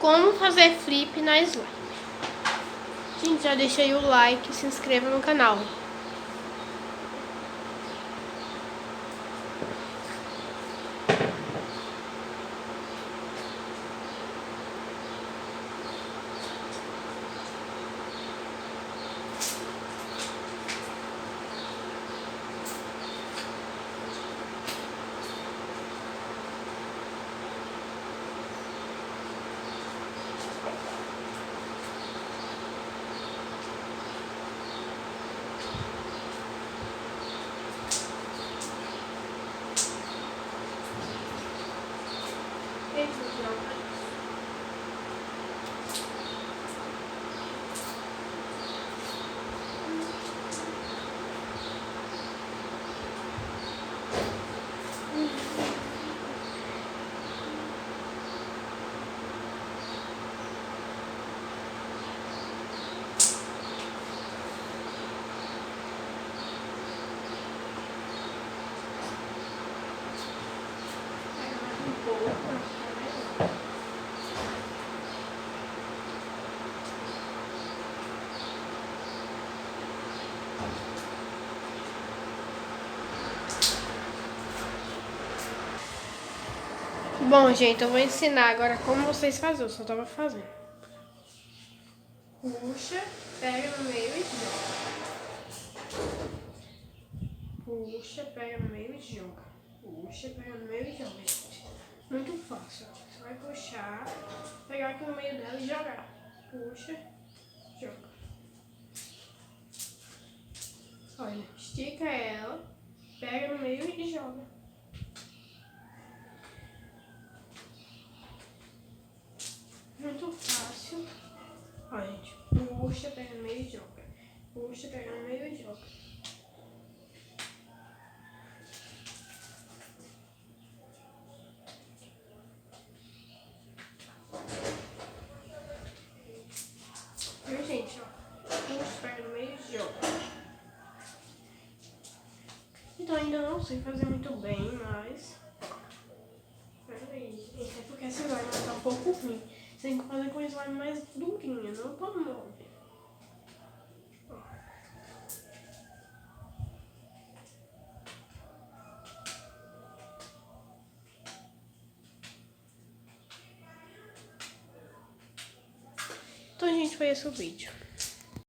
como fazer flip na slime. Gente, já deixa aí o like e se inscreva no canal. Bom, gente, eu vou ensinar agora como vocês fazem. Eu só tava fazendo. Puxa, pega no meio e joga. Puxa, pega no meio e joga. Puxa, pega no meio e joga, gente. Muito fácil. Você vai puxar, pegar aqui no meio dela e jogar. Puxa, joga. Olha, estica ela, pega no meio e joga. Muito fácil. Olha, gente, puxa, pega no meio e joga. Puxa, pega no meio e joga. Viu, gente, ó? Puxa, pega no meio e joga. Então ainda não sei fazer muito bem, mas... Peraí, é porque essa slime tá um pouco ruim. Você tem que fazer com slime mais durinha, não com mole. Então, gente, foi esse o vídeo.